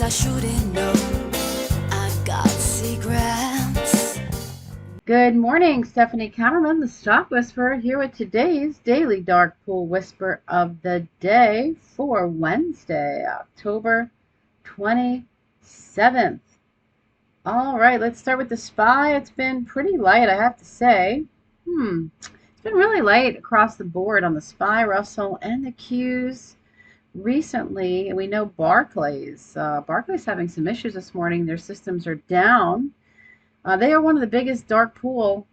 I shouldn't know. I got secrets. Good morning, Stephanie Kammerman, the Stock Whisperer, here with today's Daily Dark Pool Whisper of the Day for Wednesday, October 27th. All right, let's start with the SPY. It's been pretty light, I have to say. It's been really light across the board on the SPY, Russell, and the Qs. Recently, we know Barclays having some issues this morning. Their systems are down. They are one of the biggest dark pool,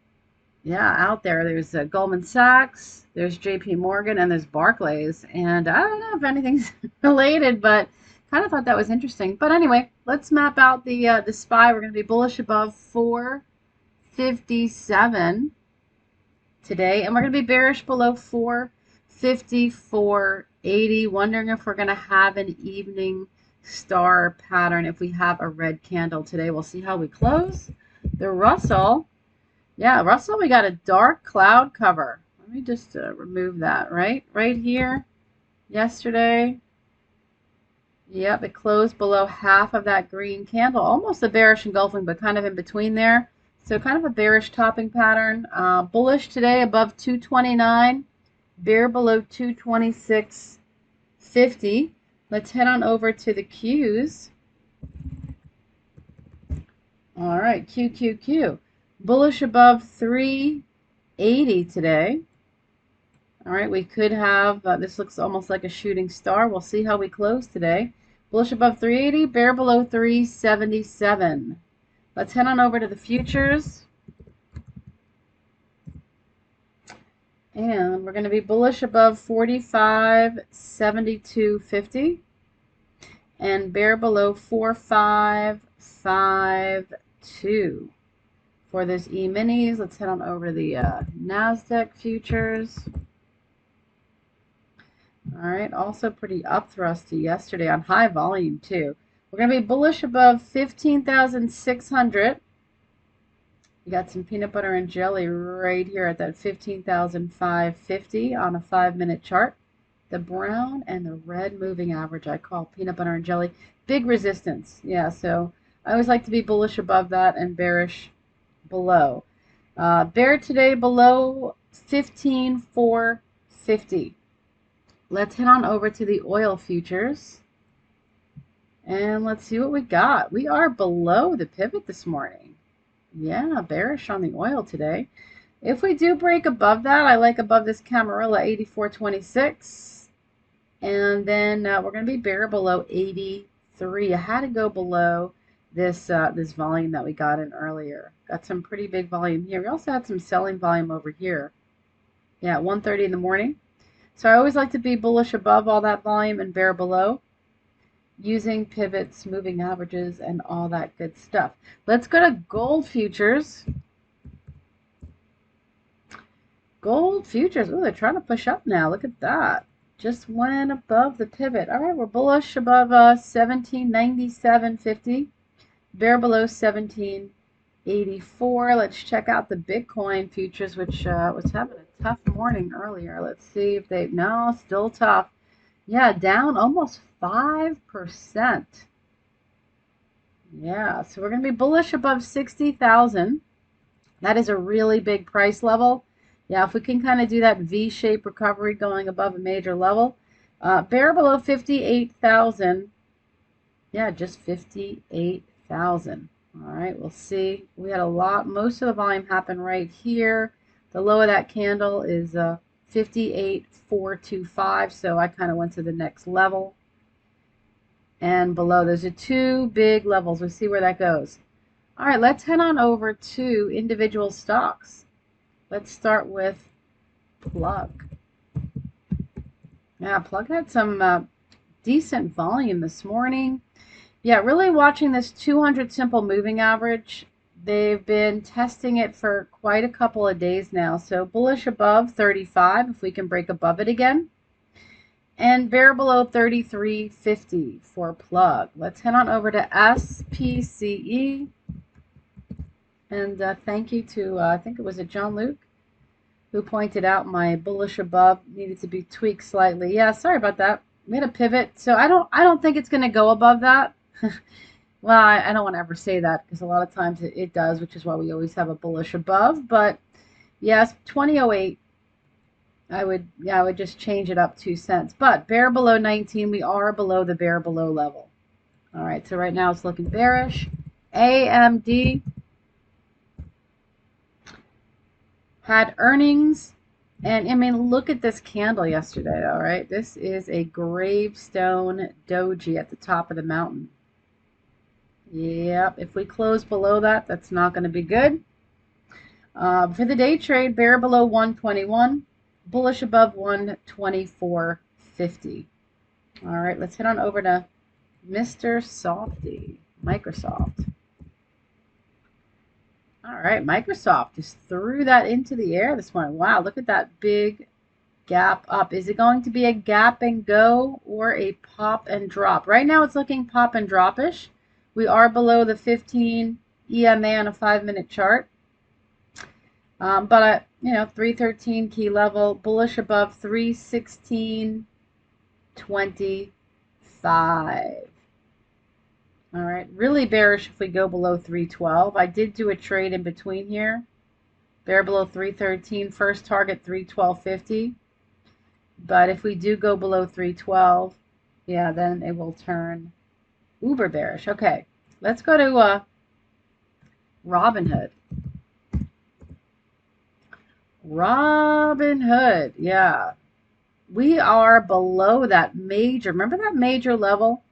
out there. There's Goldman Sachs, there's JP Morgan, and there's Barclays. And I don't know if anything's related, but kind of thought that was interesting. But anyway, let's map out the SPY. We're going to be bullish above 457 today, and we're going to be bearish below 454.80. Wondering if we're going to have an evening star pattern if we have a red candle today. We'll see how we close. The Russell, Russell, we got a dark cloud cover. Let me just remove that right here. Yesterday, yep, it closed below half of that green candle, almost a bearish engulfing, but kind of in between there. So kind of a bearish topping pattern. Bullish today above 229, bear below 226.50. Let's head on over to the Qs. All right, QQQ. Bullish above 380 today. All right, we could have, this looks almost like a shooting star. We'll see how we close today. Bullish above 380, bear below 377. Let's head on over to the futures. And we're going to be bullish above 45.7250 and bear below 4552. For this E-minis, let's head on over to the NASDAQ futures. All right, also pretty upthrusty yesterday on high volume too. We're going to be bullish above 15,600. We got some peanut butter and jelly right here at that 15,550 on a 5-minute chart. The brown and the red moving average I call peanut butter and jelly. Big resistance. Yeah, so I always like to be bullish above that and bearish below. Bear today below 15,450. Let's head on over to the oil futures. And let's see what we got. We are below the pivot this morning. Yeah, bearish on the oil today. If we do break above that, I like above this Camarilla 84.26. And then we're going to be bear below 83. I had to go below this this volume that we got in earlier. Got some pretty big volume here. We also had some selling volume over here. Yeah, at 1:30 in the morning. So I always like to be bullish above all that volume and bear below, using pivots, moving averages, and all that good stuff. Let's go to gold futures. Gold futures. Oh, they're trying to push up now. Look at that. Just went above the pivot. All right, we're bullish above 1797.50. Bear below 1784. Let's check out the Bitcoin futures, which was having a tough morning earlier. Let's see if they, no, still tough. Yeah, down almost 5%. Yeah, so we're going to be bullish above 60,000. That is a really big price level. Yeah, if we can kind of do that V-shaped recovery going above a major level. Bear below 58,000. Yeah, just 58,000. All right, we'll see. We had a lot, most of the volume happened right here. The low of that candle is 58,425, so I kind of went to the next level. And below, those are two big levels. We'll see where that goes. All right, let's head on over to individual stocks. Let's start with Plug. Yeah, Plug had some decent volume this morning. Yeah, really watching this 200 simple moving average. They've been testing it for quite a couple of days now. So bullish above 35 if we can break above it again. And bear below 33.50 for Plug. Let's head on over to SPCE. And thank you to, I think it was John Luke, who pointed out my bullish above needed to be tweaked slightly. Yeah, sorry about that. We had a pivot. So I don't think it's going to go above that. Well, I don't want to ever say that because a lot of times it does, which is why we always have a bullish above. But yes, 2008. I would just change it up 2 cents. But bear below 19, we are below the bear below level. All right, so right now it's looking bearish. AMD had earnings, and I mean, look at this candle yesterday. All right, this is a gravestone doji at the top of the mountain. Yep, if we close below that, that's not going to be good. For the day trade, bear below 121, bullish above 124.50. All right, let's head on over to Mr. Softy, Microsoft. All right, Microsoft just threw that into the air this morning. Wow, look at that big gap up. Is it going to be a gap and go or a pop and drop? Right now it's looking pop and drop-ish. We are below the 15 EMA on a 5-minute chart. But, 313 key level, bullish above 316.25. All right, really bearish if we go below 312. I did do a trade in between here. Bear below 313, first target 312.50. But if we do go below 312, yeah, then it will turn uber bearish. Okay, let's go to Robinhood. Robinhood, yeah. We are below that major. Remember that major level?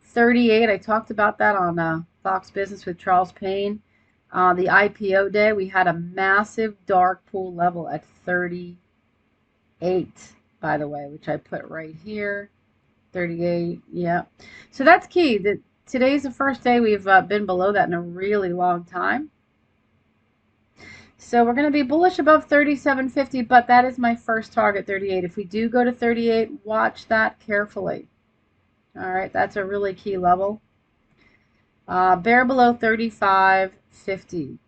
38. I talked about that on Fox Business with Charles Payne. The IPO day, we had a massive dark pool level at 38, by the way, which I put right here. 38, yeah. So that's key. Today's the first day we've been below that in a really long time. So we're going to be bullish above 37.50, but that is my first target, 38. If we do go to 38, watch that carefully. All right, that's a really key level. Bear below 35.50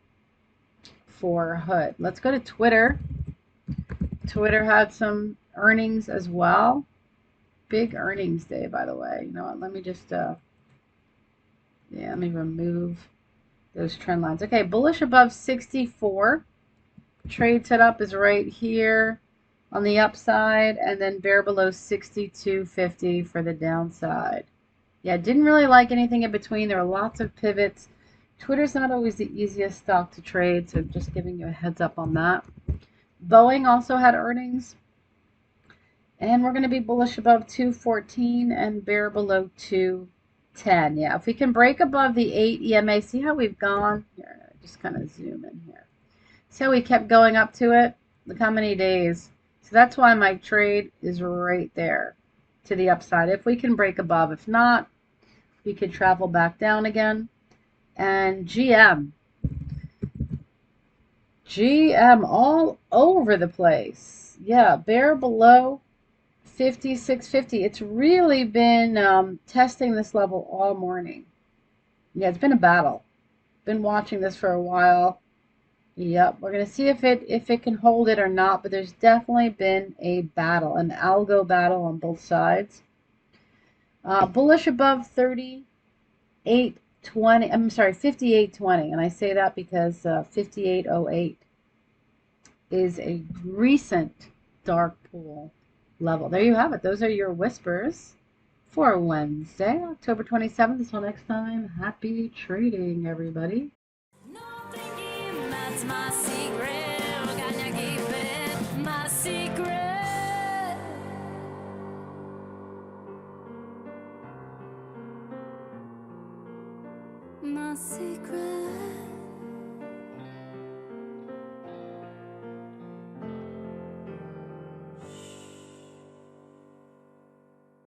for Hood. Let's go to Twitter. Twitter had some earnings as well. Big earnings day, by the way. You know what? Let me just, let me remove those trend lines. Okay, bullish above 64. Trade setup is right here on the upside, and then bear below 62.50 for the downside. Yeah, didn't really like anything in between. There are lots of pivots. Twitter's not always the easiest stock to trade, so just giving you a heads up on that. Boeing also had earnings, and we're going to be bullish above 214 and bear below 210. Yeah, if we can break above the 8 EMA, see how we've gone? Here, just kind of zoom in here. See how we kept going up to it? Look how many days. So that's why my trade is right there to the upside. If we can break above, if not, we could travel back down again. And GM all over the place. Yeah, bear below 56.50. It's really been testing this level all morning. Yeah, it's been a battle. Been watching this for a while. Yep, we're going to see if it can hold it or not, but there's definitely been a battle, an algo battle on both sides. Bullish above 38.20. I'm sorry, 58.20, and I say that because 58.08 is a recent dark pool level. There you have it. Those are your whispers for Wednesday, October 27th. Until next time, happy trading, everybody. That's my secret. Gonna keep it my secret. My secret.